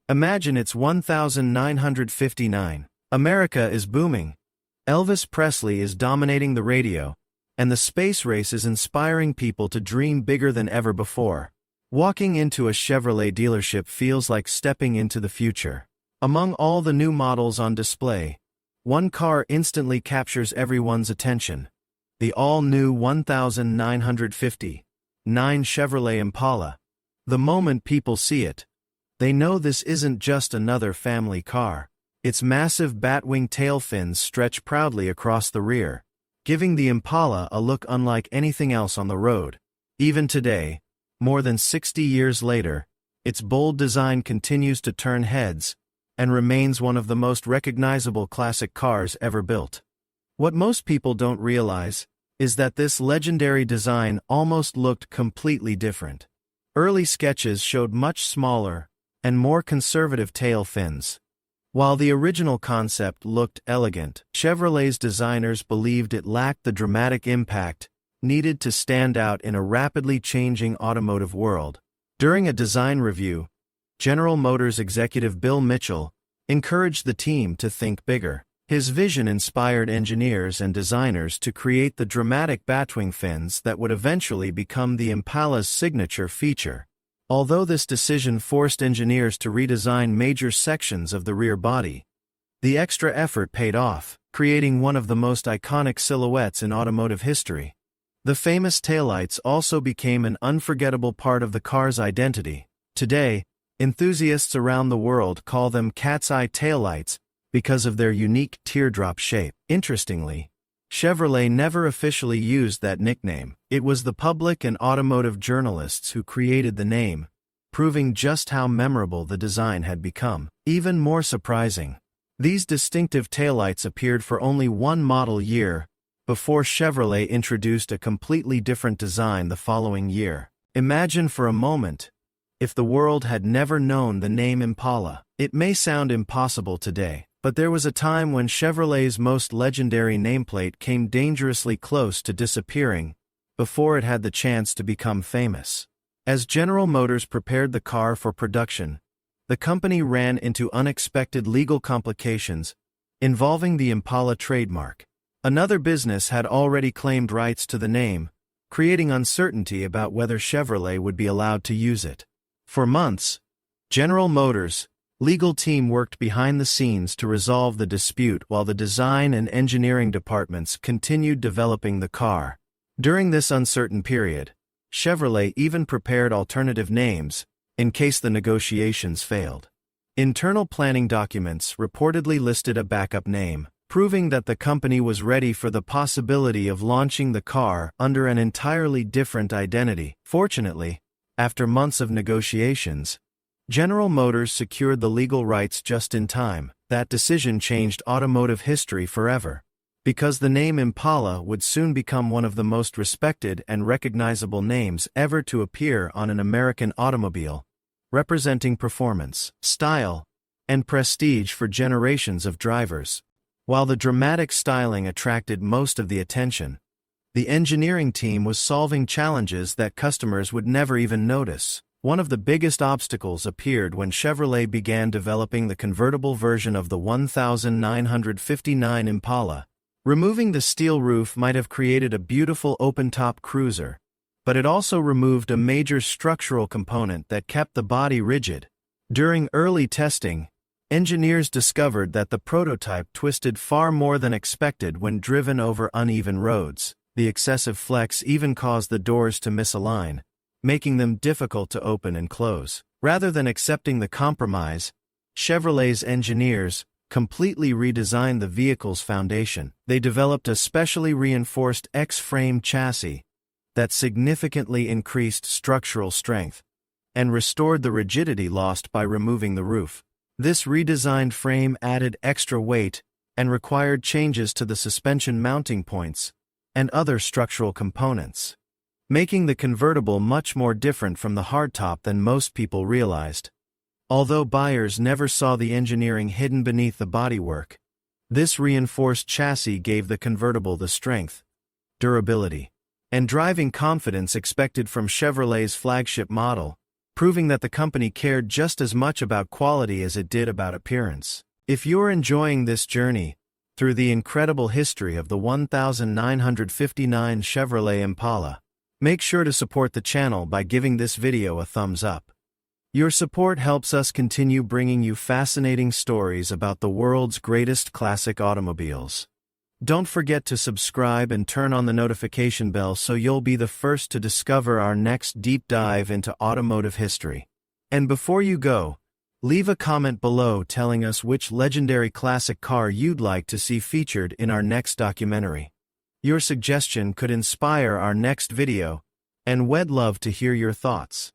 Imagine it's 1959. America is booming. Elvis Presley is dominating the radio, and the space race is inspiring people to dream bigger than ever before. Walking into a Chevrolet dealership feels like stepping into the future. Among all the new models on display, one car instantly captures everyone's attention. The all-new 1959 Chevrolet Impala. The moment people see it, they know this isn't just another family car. Its massive batwing tail fins stretch proudly across the rear, giving the Impala a look unlike anything else on the road. Even today, more than 60 years later, its bold design continues to turn heads and remains one of the most recognizable classic cars ever built. What most people don't realize is that this legendary design almost looked completely different. Early sketches showed much smaller and more conservative tail fins. While the original concept looked elegant, Chevrolet's designers believed it lacked the dramatic impact needed to stand out in a rapidly changing automotive world. During a design review, General Motors executive Bill Mitchell encouraged the team to think bigger. His vision inspired engineers and designers to create the dramatic batwing fins that would eventually become the Impala's signature feature. Although this decision forced engineers to redesign major sections of the rear body, the extra effort paid off, creating one of the most iconic silhouettes in automotive history. The famous taillights also became an unforgettable part of the car's identity. Today, enthusiasts around the world call them cat's eye taillights because of their unique teardrop shape. Interestingly, Chevrolet never officially used that nickname. It was the public and automotive journalists who created the name, proving just how memorable the design had become. Even more surprising, these distinctive taillights appeared for only one model year before Chevrolet introduced a completely different design the following year. Imagine for a moment if the world had never known the name Impala. It may sound impossible today, but there was a time when Chevrolet's most legendary nameplate came dangerously close to disappearing before it had the chance to become famous. As General Motors prepared the car for production, the company ran into unexpected legal complications involving the Impala trademark. Another business had already claimed rights to the name, creating uncertainty about whether Chevrolet would be allowed to use it. For months, General Motors' legal team worked behind the scenes to resolve the dispute while the design and engineering departments continued developing the car. During this uncertain period, Chevrolet even prepared alternative names in case the negotiations failed. Internal planning documents reportedly listed a backup name, proving that the company was ready for the possibility of launching the car under an entirely different identity. Fortunately, after months of negotiations, General Motors secured the legal rights just in time. That decision changed automotive history forever, because the name Impala would soon become one of the most respected and recognizable names ever to appear on an American automobile, representing performance, style, and prestige for generations of drivers. While the dramatic styling attracted most of the attention, the engineering team was solving challenges that customers would never even notice. One of the biggest obstacles appeared when Chevrolet began developing the convertible version of the 1959 Impala. Removing the steel roof might have created a beautiful open-top cruiser, but it also removed a major structural component that kept the body rigid. During early testing, engineers discovered that the prototype twisted far more than expected when driven over uneven roads. The excessive flex even caused the doors to misalign, making them difficult to open and close. Rather than accepting the compromise, Chevrolet's engineers completely redesigned the vehicle's foundation. They developed a specially reinforced X-frame chassis that significantly increased structural strength and restored the rigidity lost by removing the roof. This redesigned frame added extra weight and required changes to the suspension mounting points and other structural components, making the convertible much more different from the hardtop than most people realized. Although buyers never saw the engineering hidden beneath the bodywork, this reinforced chassis gave the convertible the strength, durability, and driving confidence expected from Chevrolet's flagship model. proving that the company cared just as much about quality as it did about appearance. If you're enjoying this journey through the incredible history of the 1959 Chevrolet Impala, make sure to support the channel by giving this video a thumbs up. Your support helps us continue bringing you fascinating stories about the world's greatest classic automobiles. Don't forget to subscribe and turn on the notification bell so you'll be the first to discover our next deep dive into automotive history. And before you go, leave a comment below telling us which legendary classic car you'd like to see featured in our next documentary. Your suggestion could inspire our next video, and we'd love to hear your thoughts.